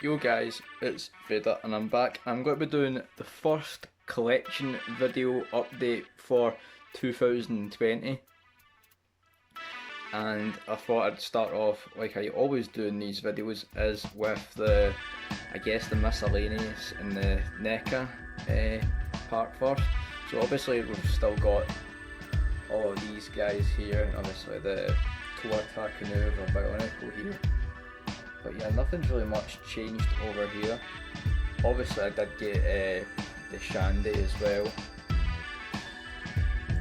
Yo guys, it's Vader and I'm back. I'm going to be doing the first collection video update for 2020, and I thought I'd start off like I always do in these videos, is with the miscellaneous and the NECA part first. So obviously we've still got all of these guys here, obviously the Toa Takenuva Bionicle here. But yeah, nothing's really much changed over here. Obviously I did get the Shandy as well.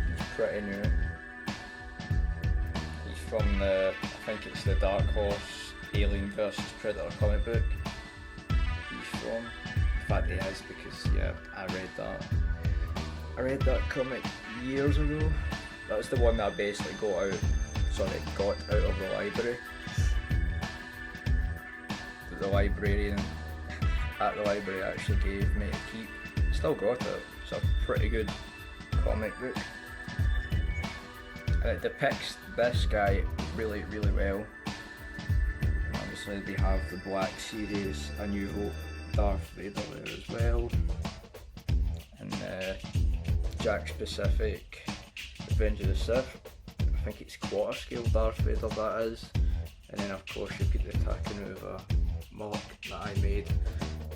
He's pretty new. He's from the, I think it's the Dark Horse Alien vs Predator comic book. He's from. In fact he is, because yeah, I read that comic years ago. That's the one that I basically got out of the library. The librarian at the library actually gave me to keep. Still got it. It's a pretty good comic book, and it depicts this guy really well. Obviously we have the Black Series, A New Hope, Darth Vader there as well, and Jakks Pacific, Revenge of the Sith. I think it's quarter scale Darth Vader that is, and then of course you've got the Takenuva Mark that I made,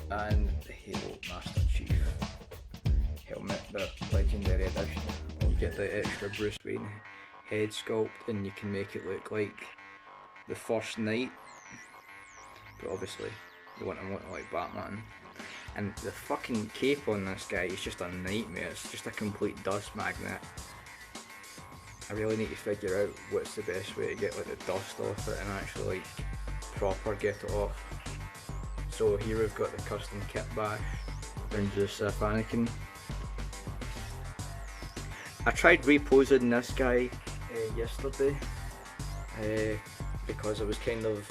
and the Halo Master Chief helmet, the legendary edition. You get the extra Bruce Wayne head sculpt, and you can make it look like the first Knight, but obviously you want him to look like Batman. And the fucking cape on this guy is just a nightmare. It's just a complete dust magnet. I really need to figure out what's the best way to get like the dust off it and actually like proper get it off. So here we've got the custom kit bash, Revenge of the Sith Anakin. I tried reposing this guy yesterday because I was kind of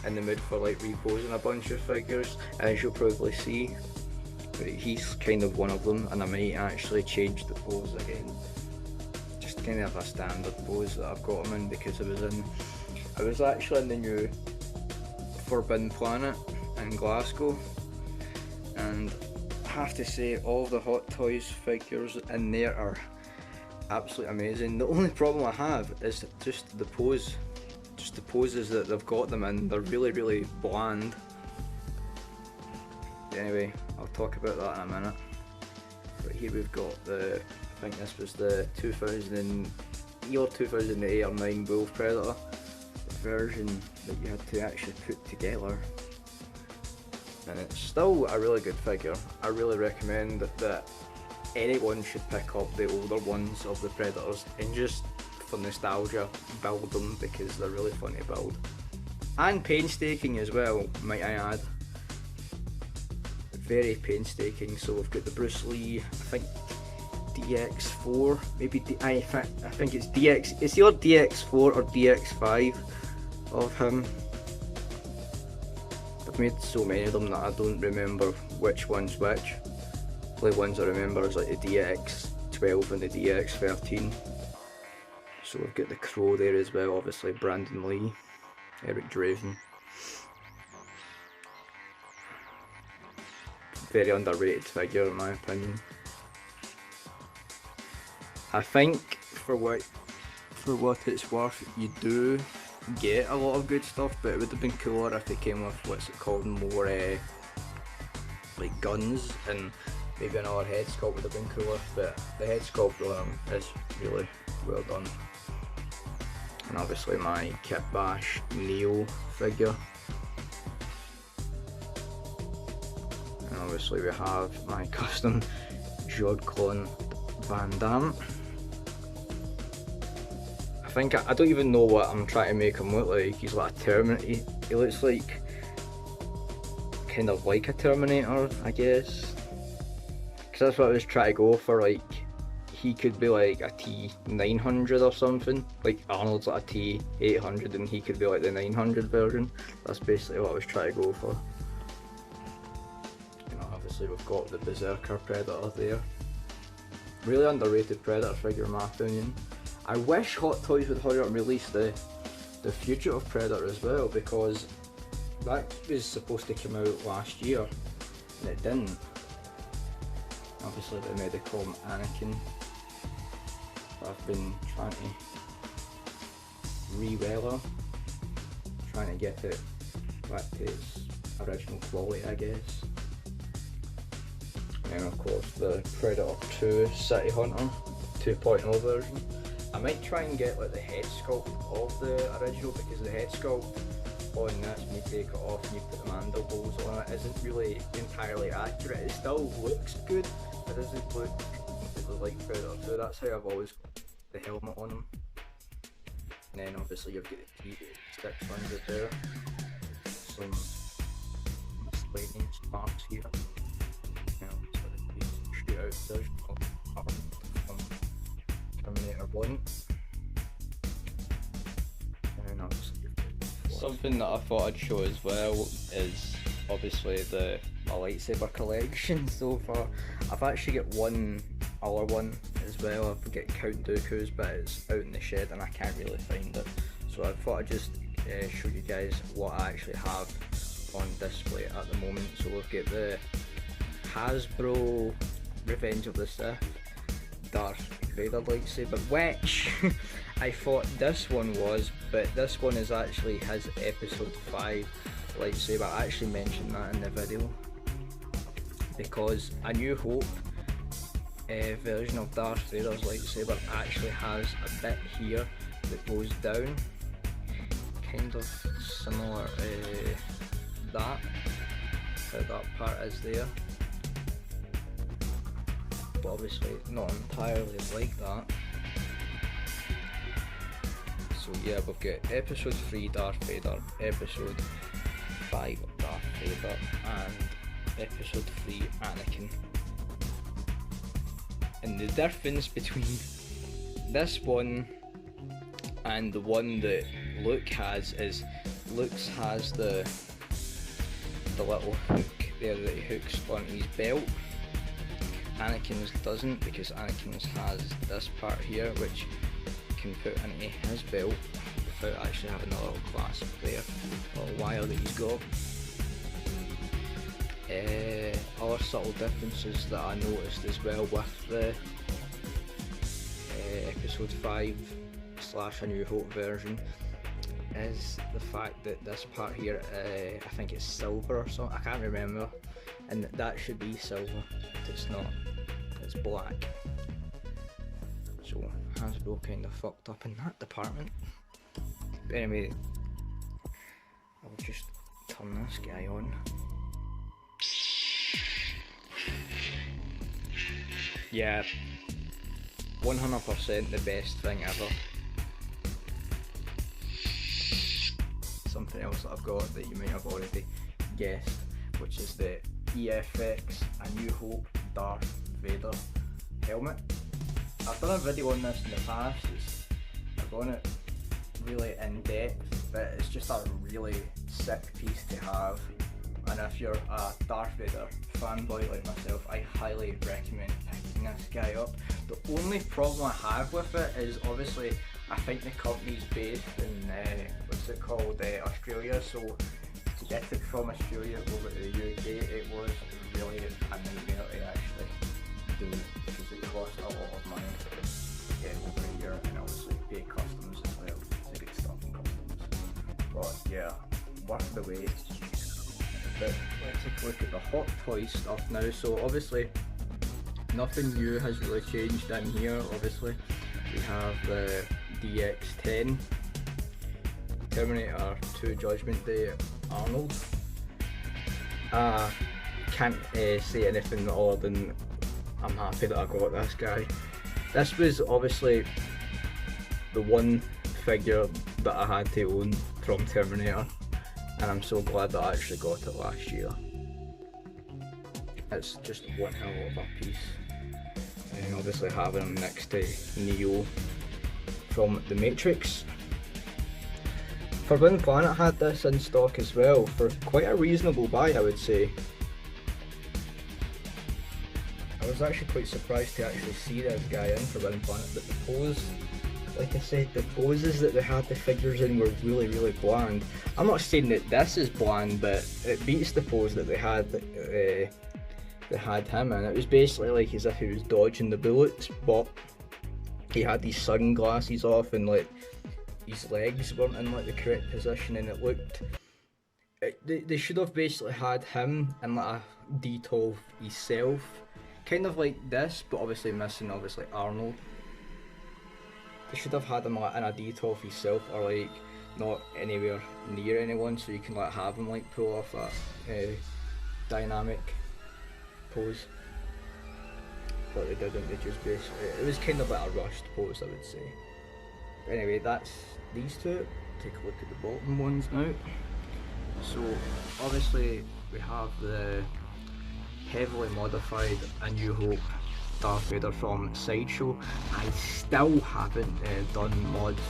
in the mood for like reposing a bunch of figures, as you'll probably see. But he's kind of one of them, and I might actually change the pose again. Just kind of a standard pose that I've got him in, because I was actually in the new Forbidden Planet in Glasgow, and I have to say all the Hot Toys figures in there are absolutely amazing. The only problem I have is just the pose. Just the poses that they've got them in, they're really bland. But anyway, I'll talk about that in a minute. But here we've got the, I think this was the 2008 or 9 Wolf Predator version that you had to actually put together. And it's still a really good figure. I really recommend that anyone should pick up the older ones of the Predators and just for nostalgia build them, because they're really fun to build. And painstaking as well, might I add. Very painstaking. So we've got the Bruce Lee, I think DX4, maybe I think it's DX, it's either DX4 or DX5 of him. I've made so many of them that I don't remember which one's which. The only ones I remember is like the DX12 and the DX13. So we've got the Crow there as well, obviously Brandon Lee, Eric Draven. Very underrated figure in my opinion. I think for what it's worth, you do get a lot of good stuff, but it would have been cooler if it came with what's it called, more like guns, and maybe another head sculpt would have been cooler. But the head sculpt on him is really well done. And obviously my Kit Bash Neo figure. And obviously we have my custom Jean-Claude Van Damme. I don't even know what I'm trying to make him look like. He's like a Terminator. He looks like kind of like a Terminator, I guess. Because that's what I was trying to go for. Like, he could be like a T900 or something. Like Arnold's like a T800 and he could be like the 900 version. That's basically what I was trying to go for. You know, obviously we've got the Berserker Predator there. Really underrated Predator figure in my opinion. I wish Hot Toys would hurry up and release the Fugitive Predator as well, because that was supposed to come out last year, and it didn't. Obviously they made it called Anakin. I've been trying to re-weather, trying to get it back to its original quality, I guess. And of course the Predator 2 City Hunter 2.0 version. I might try and get like the head sculpt of the original, because the head sculpt on this, when you take it off and you put the mandibles on it, isn't really entirely accurate. It still looks good, but it doesn't look completely like Predator 2. That's how I've always got the helmet on them. And then obviously you've got the T600 there. Some lightning sparks here. Sort of the shootout version from Terminator 1. And obviously something that I thought I'd show as well is obviously my lightsaber collection so far. I've actually got one other one as well. I've got Count Dooku's, but it's out in the shed and I can't really find it. So I thought I'd just show you guys what I actually have on display at the moment. So we've got the Hasbro Revenge of the Sith Darth Vader lightsaber, which I thought this one was, but this one is actually his Episode 5 lightsaber. I actually mentioned that in the video, because A New Hope version of Darth Vader's lightsaber actually has a bit here that goes down, kind of similar to that, how that part is there, but obviously not entirely like that. So yeah, we've got Episode 3 Darth Vader, Episode 5 Darth Vader, and Episode 3 Anakin. And the difference between this one and the one that Luke has is Luke's has the little hook there that he hooks onto his belt. Anakin's doesn't, because Anakin's has this part here which can put into his belt without actually having a little clasp there, a little wire that he's got. Other subtle differences that I noticed as well with the Episode 5 / A New Hope version is the fact that this part here, I think it's silver or something, I can't remember, and that should be silver, but it's not, it's black. So Hasbro kind of fucked up in that department. But anyway, I'll just turn this guy on. Yeah, 100% the best thing ever. Something else that I've got that you might have already guessed, which is the EFX A New Hope Darth Vader helmet. I've done a video on this in the past, I've gone it really in depth, but it's just a really sick piece to have. And if you're a Darth Vader fanboy like myself, I highly recommend picking this guy up. The only problem I have with it is obviously I think the company's based in what's it called, Australia, so to get it from Australia over to the UK, it was really a nightmare to actually do, because it cost a lot of money to get over here, and obviously pay customs as well to get stuff in customs. But yeah, worth the wait. But let's take a look at the Hot Toys stuff now. So obviously nothing new has really changed in here. Obviously we have the DX10 Terminator 2 Judgment Day Arnold. Can't say anything other than I'm happy that I got this guy. This was obviously the one figure that I had to own from Terminator, and I'm so glad that I actually got it last year. It's just one hell of a piece. And obviously having him next to Neo from The Matrix. Forbidden Planet had this in stock as well for quite a reasonable buy, I would say. I was actually quite surprised to actually see this guy in Forbidden Planet, but the pose like I said, the poses that they had the figures in were really, really bland. I'm not saying that this is bland, but it beats the pose that they had him in. It was basically like as if he was dodging the bullets, but he had these sunglasses off and like his legs weren't in like the correct position, and it looked. They should have basically had him in like a D12 himself, kind of like this, but obviously missing Arnold. They should have had him like in a D12 himself, or like not anywhere near anyone, so you can like have him like pull off that dynamic pose. But they didn't. They just basically, it was kind of like a rushed pose, I would say. But anyway, that's these two. Take a look at the bottom ones now. So obviously we have the heavily modified A New Hope Darth Vader from Sideshow. I still haven't done mods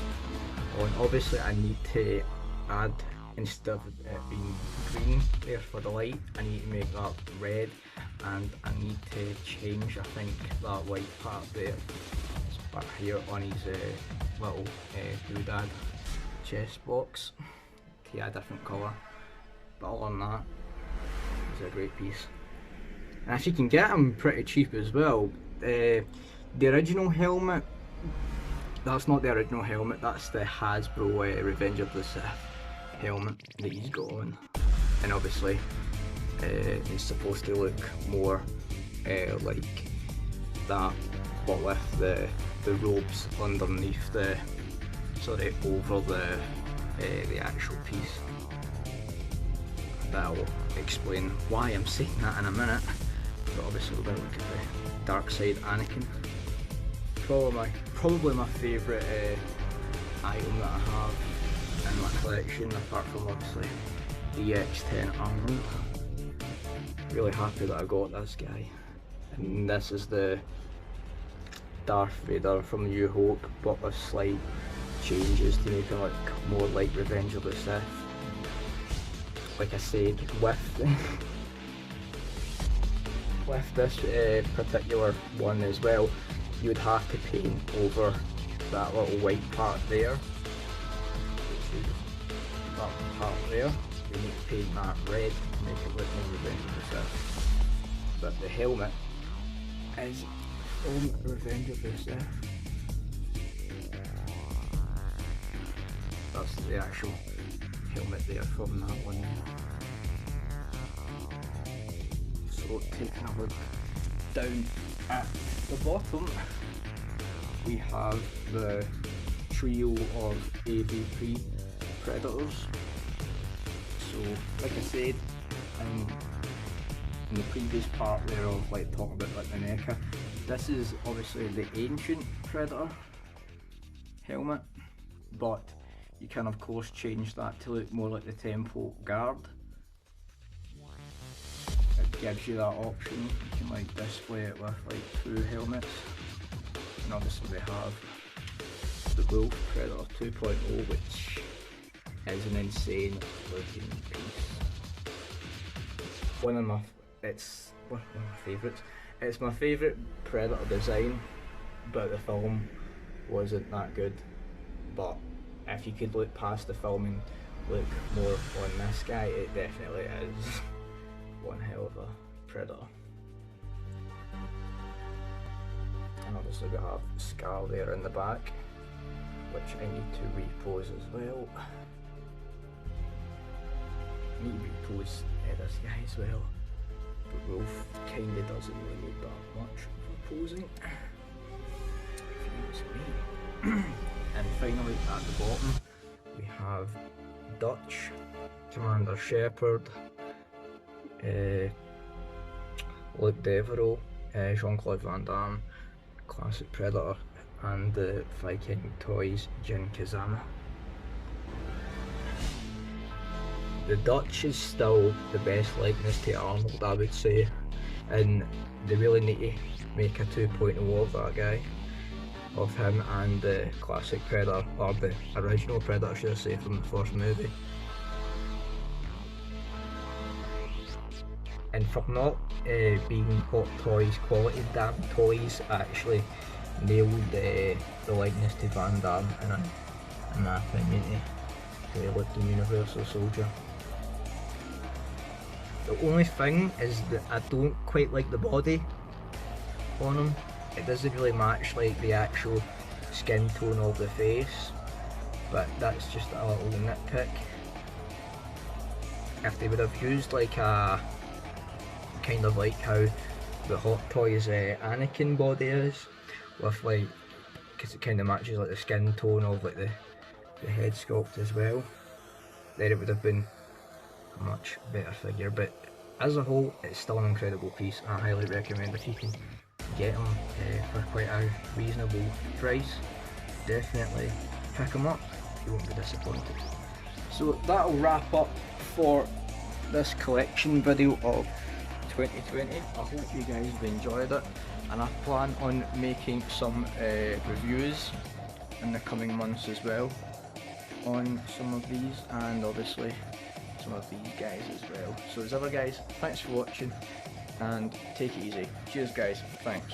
on. Obviously I need to add, instead of it being green there for the light, I need to make that red, and I need to change, I think, that white part there, it's back here on his little doodad chest box, to a different colour. But other than that, it's a great piece. And if you can get them pretty cheap as well, the original helmet, that's not the original helmet, that's the Hasbro Revenge of the Sith helmet that he's got on. And obviously it's supposed to look more like that, but with the robes underneath the, sorry, over the actual piece. That'll explain why I'm saying that in a minute. But obviously we're going to look at the dark side Anakin. Probably my favourite item that I have in my collection, apart from obviously the X10 Arnold. Really happy that I got this guy. And this is the Darth Vader from New Hope, but with slight changes to make it look more like Revenge of the Sith. Like I said, with this particular one as well, you would have to paint over that little white part there. That part there, you need to paint that red to make it look more Revenge of the Sith. But the helmet is from Revenge of the Sith. That's the actual helmet there from that one. So taking a look down at the bottom, we have the trio of AVP Predators. So like I said in the previous part there of like talking about like the NECA, this is obviously the ancient Predator helmet, but you can of course change that to look more like the Temple Guard. It gives you that option. You can like display it with like two helmets. And obviously we have the Wolf Predator 2.0, which is an insane looking piece. One of my favourites. It's my favourite Predator design, but the film wasn't that good. But if you could look past the film and look more on this guy, it definitely is one hell of a Predator. And obviously we have Scar there in the back, which I need to repose as well. I need to repose this guy as well, but Wolf kinda doesn't really need that much for posing, if you ask me. And finally at the bottom we have Dutch, Commander Shepard, Luke Devereaux, Jean-Claude Van Damme, Classic Predator, and the Viking Toys Jin Kazama. The Dutch is still the best likeness to Arnold, I would say, and they really need to make a 2.0 of that guy, of him and the Classic Predator, or the original Predator should I say, from the first movie. And for not being Hot Toys quality, damn toys actually nailed the likeness to Van Damme in my opinion to look the Universal Soldier. The only thing is that I don't quite like the body on him. It doesn't really match like the actual skin tone of the face, but that's just a little nitpick. If they would have used like a kind of like how the Hot Toys Anakin body is, with like, because it kind of matches like the skin tone of like the head sculpt as well, then it would have been a much better figure. But as a whole, it's still an incredible piece. I highly recommend if you can get them for quite a reasonable price, definitely pick them up, you won't be disappointed. So that'll wrap up for this collection video of 2020. I hope you guys have enjoyed it, and I plan on making some reviews in the coming months as well on some of these, and obviously some of these guys as well. So as ever guys, thanks for watching and take it easy. Cheers guys, thanks.